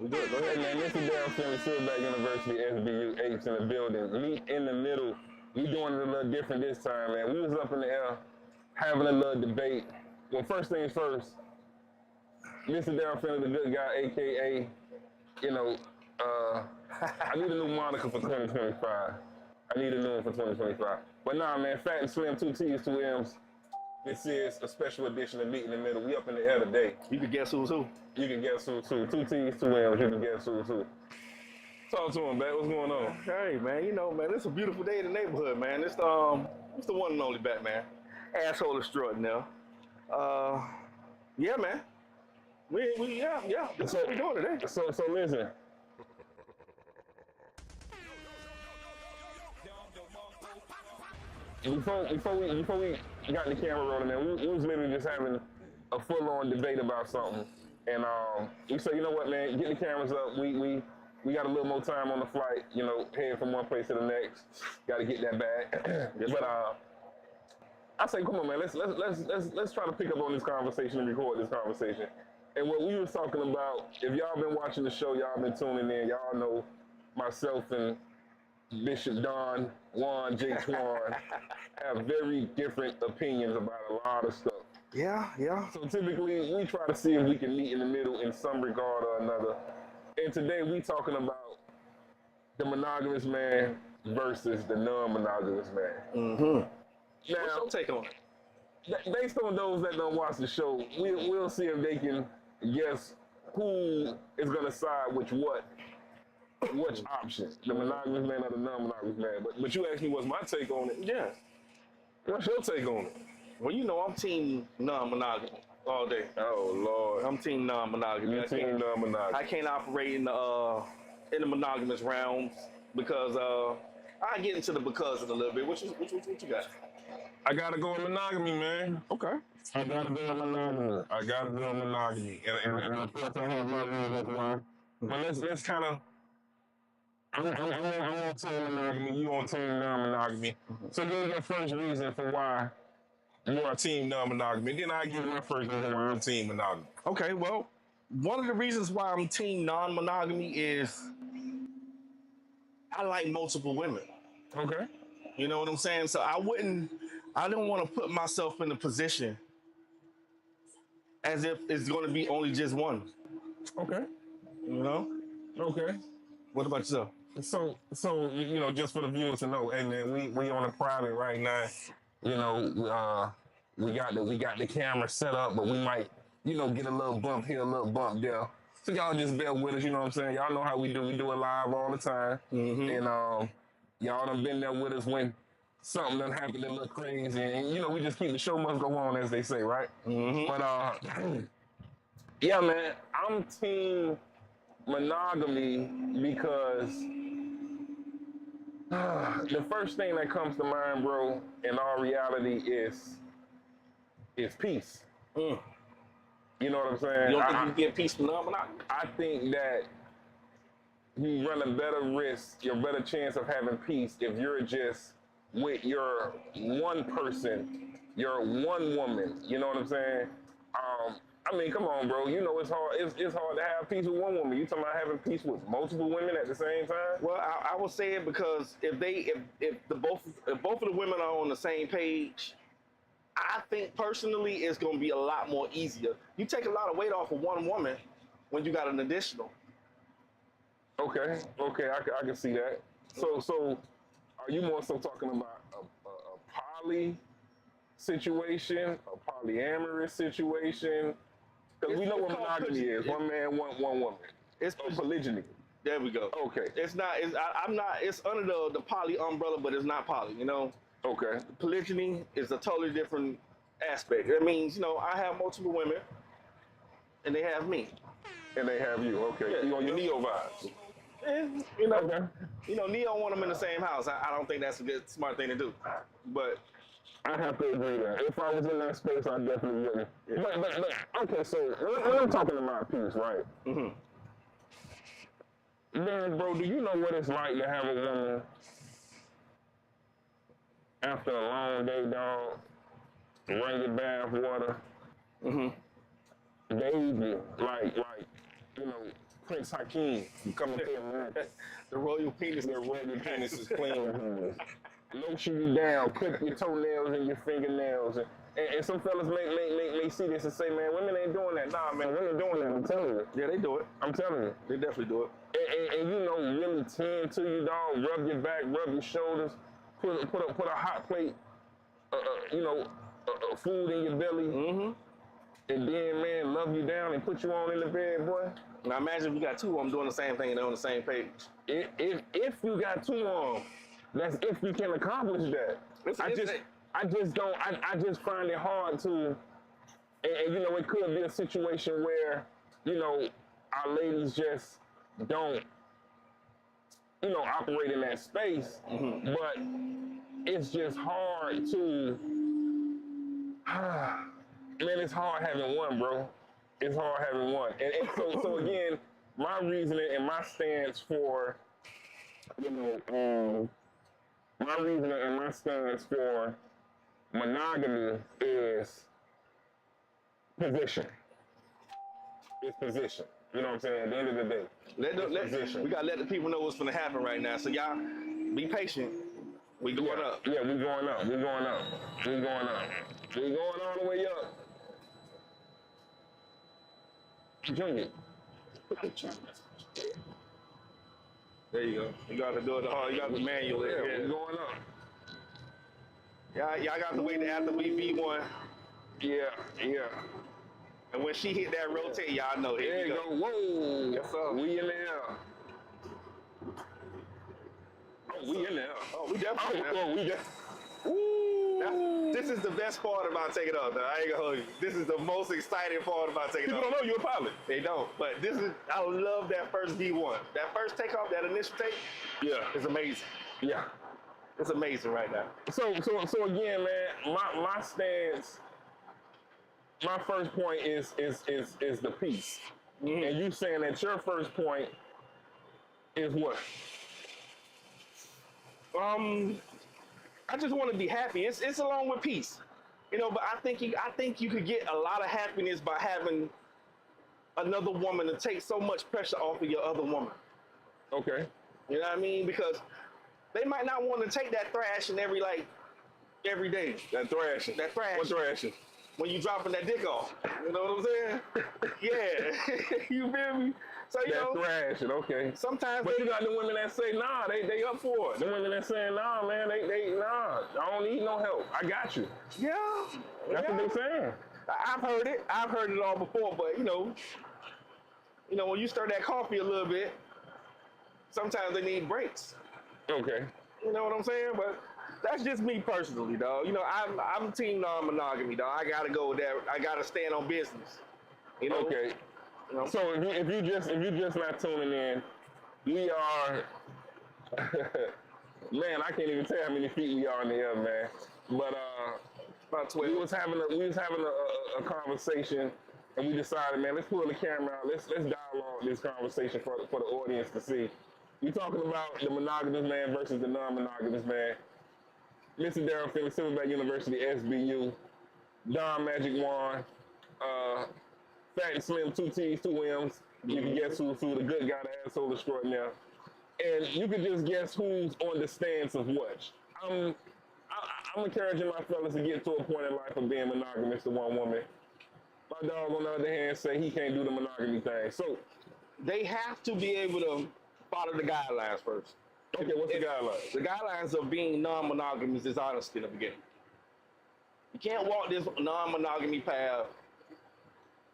We good. Go ahead, man. This is Darryl Finley, Silverback University, SBU, H in the building. Meet in the middle. We doing it a little different this time, man. We was up in the air having a little debate. Well, first things first, Mr. Darryl Finley, the good guy, AKA, you know, I need a new moniker for 2025. I need a new one for 2025. But nah, man, Fat and Slim, 2 T's, 2 M's. This is a special edition of Meet in the Middle. We up in the air today. You can guess who's who? You can guess who's who. 2 T's, 2 M's. You can guess who's who. Talk to him, man. What's going on? Hey, man. You know, man, it's a beautiful day in the neighborhood, man. It's the one and only Batman. Asshole extraordinaire. Yeah, man. Yeah. That's what we're doing today. So listen. Before we got the camera rolling, man, we was literally just having a full-on debate about something, and we said, you know what, man, get the cameras up. We got a little more time on the flight, you know, heading from one place to the next. Got to get that back. But I say, come on, man, let's try to pick up on this conversation and record this conversation. And what we was talking about, if y'all been watching the show, y'all been tuning in, y'all know myself and Bishop Don, Juan, J. Twan have very different opinions about a lot of stuff. Yeah. So typically, we try to see if we can meet in the middle in some regard or another. And today, we talking about the monogamous man versus the non-monogamous man. Mm-hmm. Now, what's your take on it? Based on those that don't watch the show, we'll see if they can guess who is going to side with which option, the monogamous man or the non-monogamous man. But you asked me what's my take on it. Yeah. What's your take on it? Well, you know, I'm team non-monogamy all day. Oh, Lord. I'm team non-monogamy. You're team non-monogamy. I can't operate in the monogamous realms because I get into the because in a little bit. What you got? I gotta go in monogamy, man. Okay. I gotta go in monogamy. And of course I have my reasons why. But let's kind of. I'm on team monogamy. You on team non-monogamy. So give me your first reason for why you are team non-monogamy. Then I give my first reason why I'm team monogamy. Okay. Well, one of the reasons why I'm team non-monogamy is I like multiple women. Okay. You know what I'm saying? So I don't want to put myself in a position as if it's going to be only just one. Okay. You know? Okay. What about yourself? So you know, just for the viewers to know, and then we on a private right now. You know, we got the camera set up, but we might, you know, get a little bump here, a little bump there. So y'all just bear with us. You know what I'm saying? Y'all know how we do. We do it live all the time, and y'all done been there with us when something done happened a little crazy, and you know, we just keep the show must go on, as they say, right? But yeah, man, I'm team monogamy because the first thing that comes to mind, bro, in all reality is peace. You know what I'm saying? You don't think you can get peace from non-monogamy? I think that you run a better risk, your better chance of having peace if you're just with your one person, your one woman. You know what I'm saying? I mean, come on, bro. You know it's hard. It's hard to have peace with one woman. You talking about having peace with multiple women at the same time? Well, I will say it because if both of the women are on the same page, I think personally it's going to be a lot more easier. You take a lot of weight off of one woman when you got an additional. Okay, I can see that. So, are you more so talking about a poly situation, a polyamorous situation? Because we know what monogamy is. One man, one woman. It's polygyny. There we go. Okay. It's not. I'm not. It's under the poly umbrella, but it's not poly. You know. Okay. Polygyny is a totally different aspect. That means I have multiple women, and they have me. And they have you. Okay. Yeah, you on your Neo vibes. And, Okay. Neo want them in the same house. I don't think that's a good, smart thing to do. But I have to agree that. If I was in that space, I definitely wouldn't. Yeah. But okay, so when I'm talking about peace, right? Mm-hmm. Man, bro, do you know what it's like to have a woman after a long day, dog, bring your bath water, baby, like, Prince Hakeem coming through, man. The royal penis. The royal penis is clean. Lotion you down, clip your toenails and your fingernails. And some fellas may see this and say, man, women ain't doing that. Nah, man, women doing that, I'm telling you. Yeah, they do it. I'm telling you. They definitely do it. And really tend to you, dog, rub your back, rub your shoulders, put a hot plate, food in your belly, and then, man, love you down and put you on in the bed, boy. Now imagine if you got two of them doing the same thing and they're on the same page. If you got two of them, that's if you can accomplish that. I just find it hard to, and it could be a situation where, our ladies just don't, operate in that space, but it's just hard to, man, it's hard having one, bro. It's hard having one. And so again, my reasoning and my stance for, monogamy is position. It's position. You know what I'm saying? At the end of the day, we gotta let the people know what's gonna happen right now. So y'all be patient. We going up. Yeah, we going up. We going up. We going up. We going all the way up. Junior. There you go. You got to do it hard. You got the manual. Yeah, we going up. Y'all got to wait after we V1. Yeah. And when she hit that rotate, y'all know. There you go. Whoa. Yes, sir. We in there. Oh, we in there. Oh, we definitely in there. Oh, we just. This is the best part about taking off. Though. I ain't gonna hold you. This is the most exciting part about taking off. People don't know you're a pilot. They don't. But I love that first V1. That first takeoff, that initial take. Yeah. Is amazing. Yeah. It's amazing right now. So again, man, my stance, my first point is the peace. Mm-hmm. And you saying that your first point is what? I just want to be happy. It's along with peace, But I think you could get a lot of happiness by having another woman to take so much pressure off of your other woman. Okay. You know what I mean? Because they might not want to take that thrashing every day. That thrashing. What thrashing? When you dropping that dick off. You know what I'm saying? Yeah. You feel me? So that thrashing, okay. Sometimes but you got the women that say, nah, they up for it. The women that say, nah, man, they nah, I don't need no help. I got you. Yeah. That's what they're saying. I've heard it. I've heard it all before, but when you stir that coffee a little bit, sometimes they need breaks. Okay. You know what I'm saying? But that's just me personally, dog. I'm team non-monogamy, dog. I gotta go with that. I gotta stand on business. Okay. So if you just not tuning in, we are man, I can't even tell how many feet we are in the air, man. But about 12. We was having a conversation, and we decided, man, let's pull the camera out. Let's dialogue this conversation for the audience to see. We talking about the monogamous man versus the non-monogamous man. Mr. Darryl Finley, Silverback University, SBU, Don Magic Wand, Fat and Slim, 2 T's, 2 M's. You can guess who's who, the good guy, the asshole extraordinaire. And you can just guess who's on the stance of what. I'm encouraging my fellas to get to a point in life of being monogamous to one woman. My dog, on the other hand, say he can't do the monogamy thing. So they have to be able to follow the guidelines first. okay, what's the guidelines? The guidelines of being non-monogamous is honesty in the beginning. You can't walk this non-monogamy path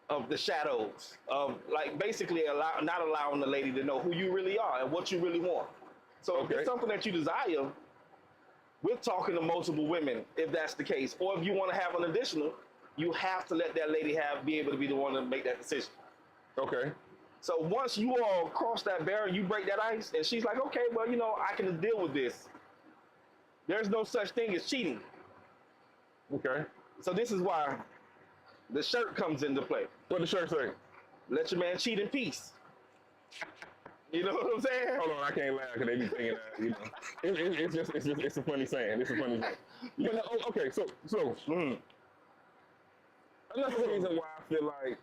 of the shadows, of like basically not allowing the lady to know who you really are and what you really want. So if it's something that you desire, we're talking to multiple women if that's the case. Or if you want to have an additional, you have to let that lady be able to be the one to make that decision. Okay. So once you all cross that barrier, you break that ice, and she's like, okay, well, you know, I can deal with this. There's no such thing as cheating. Okay. So this is why the shirt comes into play. What the shirt say? Let your man cheat in peace. You know what I'm saying? Hold on, I can't laugh because they be thinking that, you know. It's a funny saying. It's a funny saying. But no, okay, so another reason why I feel like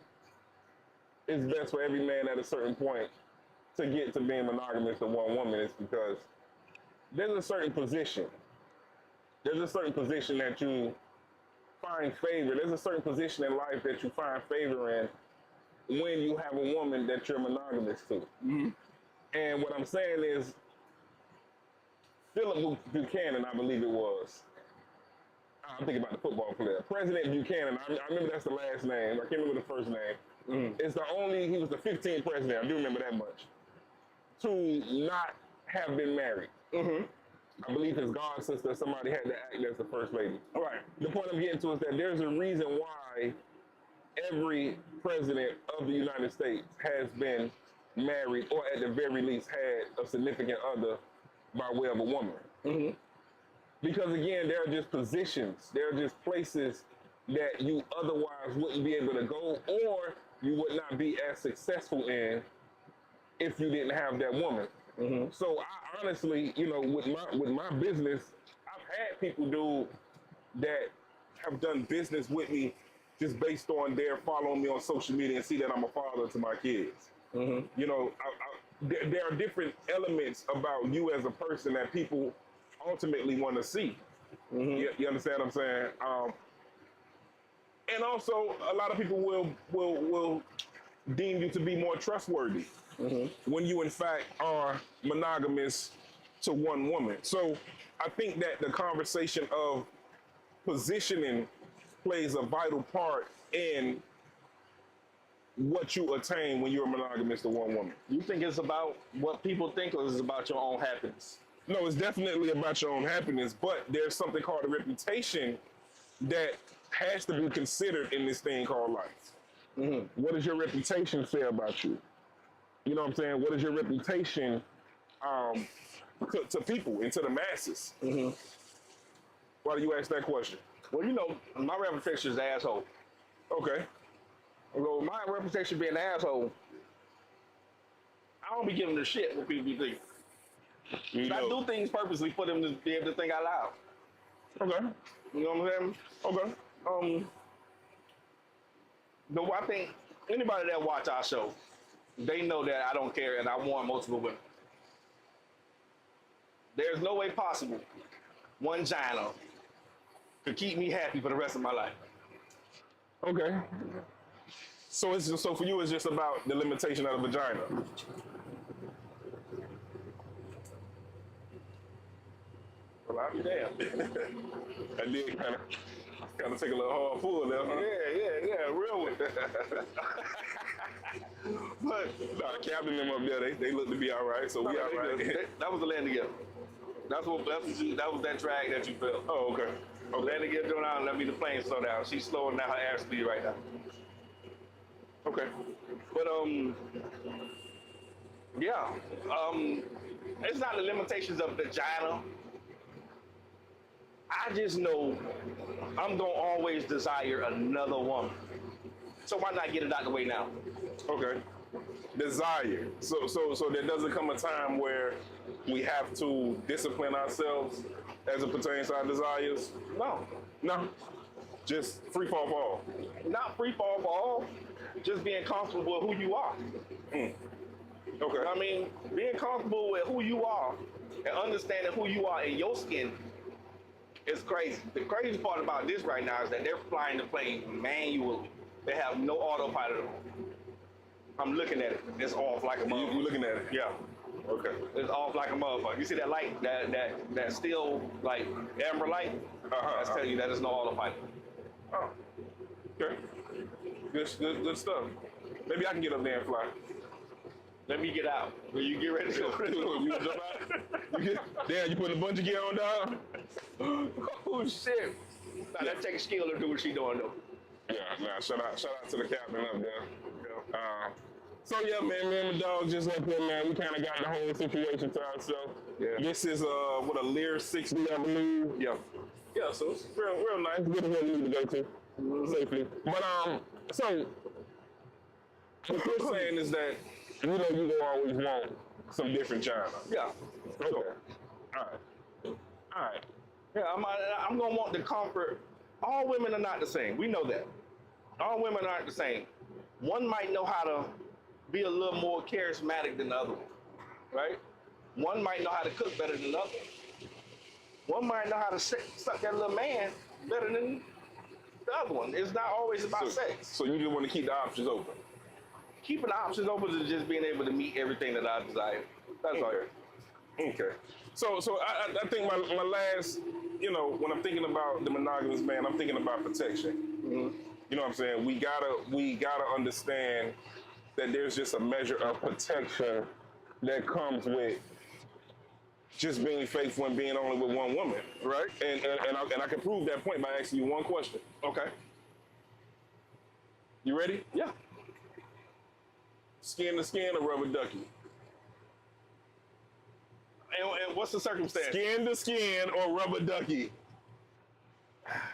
it's best for every man at a certain point to get to being monogamous to one woman is because there's a certain position. There's a certain position that you find favor. There's a certain position in life that you find favor in when you have a woman that you're monogamous to. Mm-hmm. And what I'm saying is, Philip Buchanan, I believe it was. I'm thinking about the football player. President Buchanan, I remember that's the last name. I can't remember the first name. Mm-hmm. He was the 15th president, I do remember that much, to not have been married. Mm-hmm. I believe his god sister, somebody had to act as the first lady. All right. The point I'm getting to is that there's a reason why every president of the United States has been married, or at the very least had a significant other by way of a woman. Mm-hmm. Because again, there are just positions, there are just places that you otherwise wouldn't be able to go, or you would not be as successful in if you didn't have that woman. Mm-hmm. So I honestly, you know, with my business, I've had people that have done business with me just based on their following me on social media and see that I'm a father to my kids. Mm-hmm. You know, there are different elements about you as a person that people ultimately want to see. Mm-hmm. You understand what I'm saying? And also, a lot of people will deem you to be more trustworthy when you, in fact, are monogamous to one woman. So I think that the conversation of positioning plays a vital part in what you attain when you're monogamous to one woman. You think it's about what people think, or is it about your own happiness? No, it's definitely about your own happiness, but there's something called a reputation that has to be considered in this thing called life. Mm-hmm. What does your reputation say about you? You know what I'm saying? What is your reputation to people and to the masses? Mm-hmm. Why do you ask that question? Well, you know, my reputation is asshole. Okay. So my reputation being an asshole, I don't be giving a shit what people be thinking. I do things purposely for them to be able to think out loud. Okay. You know what I'm saying? Okay. No, I think anybody that watch our show, they know that I don't care and I want multiple women. There's no way possible one Gina could keep me happy for the rest of my life. Okay. So for you, it's just about the limitation of the vagina. Well, I'll be damned. I did kind of take a little hard pull there, huh? Yeah, real one. But the captain them up there, they look to be all right, so we all right. That was the land together. That was that drag that you felt. Oh, okay. Land together going out and let me the plane slow down. She's slowing down her airspeed right now. Okay. But it's not the limitations of vagina. I just know I'm gonna always desire another woman. So why not get it out the way now? Okay. Desire. So there doesn't come a time where we have to discipline ourselves as it pertains to our desires? No. Just free fall ball. Not free fall ball, just being comfortable with who you are. Okay. I mean, being comfortable with who you are and understanding who you are in your skin is crazy. The crazy part about this right now is that they're flying the plane manually. They have no autopilot. I'm looking at it. It's off like a motherfucker. You looking at it? Yeah. Okay. It's off like a motherfucker. You see that light? That still like amber light? That's telling you that there's no autopilot. Oh. Okay. Good stuff. Maybe I can get up there and fly. Let me get out. When you get ready to go. You jump out? Damn, you putting a bungee gear on down? Oh shit. Now that takes skill to do what she doing though. Yeah, nah, shout out to the captain up there. So yeah, man, and the dog just up there, man. We kind of got the whole situation to ourselves. Yeah. This is what a Lear 60, I believe. Yeah. Yeah, so it's real nice. Good where we need to go to safely. But so what you're saying is that you know you gonna always want some different China. Yeah. Okay. All right. Yeah, I'm gonna want the comfort. All women are not the same. We know that. All women aren't the same. One might know how to be a little more charismatic than the other one, right? One might know how to cook better than the other. One might know how to suck that little man better than the other one. It's not always about sex. So you just want to keep the options open. Keeping the options open is just being able to meet everything that I desire. That's all. Okay. So I think my last, when I'm thinking about the monogamous man, I'm thinking about protection. Mm-hmm. You know what I'm saying? We gotta understand that there's just a measure of protection that comes with just being faithful and being only with one woman, right? And I can prove that point by asking you one question. Okay. You ready? Yeah. Skin to skin or rubber ducky? And what's the circumstance? Skin to skin or rubber ducky?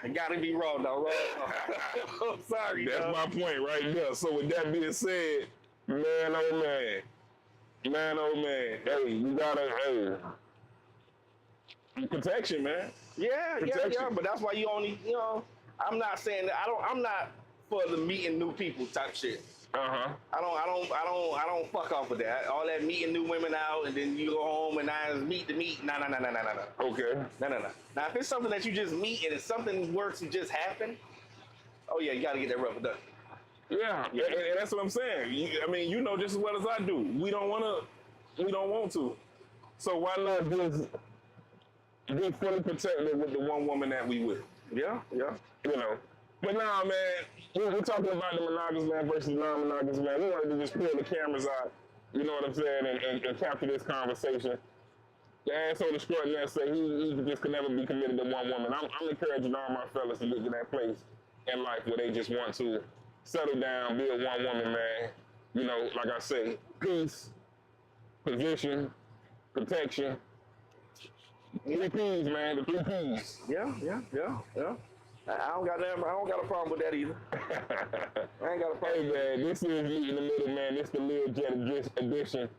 It gotta be raw, though. Raw. I'm sorry, That's my point right there. So with that being said, man, oh man, hey, you gotta, protection, man. Yeah, Protection. but that's why you only, I'm not saying that. I'm not for the meeting new people type shit. Uh-huh. I don't fuck off with that. All that meeting new women out and then you go home and now it's meet the meet. No. Okay. No. Now if it's something that you just meet and it's something works to just happen, oh yeah, you gotta get that rubber duck. Yeah, and that's what I'm saying. You know just as well as I do. We don't want to. So why not just be fully protected with the one woman that we with? Yeah. But nah, man, we're talking about the monogamous man versus non-monogamous man. We wanted to just pull the cameras out, you know what I'm saying, and capture this conversation. The asshole extraordinaire say he just can never be committed to one woman. I'm encouraging all my fellas to get to that place in life where they just want to settle down, be a one woman man. Like I say, peace, position, protection. 3 P's, man, the 3 P's. Yeah. I don't got a problem with that either. I ain't got a problem. Hey man, this is Meet in the Middle, man. This the Lil Jet edition.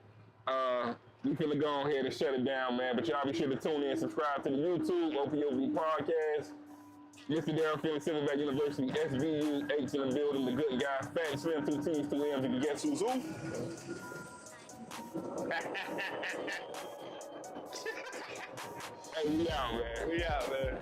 We finna go ahead and shut it down, man. But y'all be sure to tune in, subscribe to the YouTube, OPOV Podcast. Mr. Darren Phillips, Silverback University, SVU, H in the building, the good guys, Fat Slim, 2 T's, 2 M's, you can guess who's who? Hey, we out, man.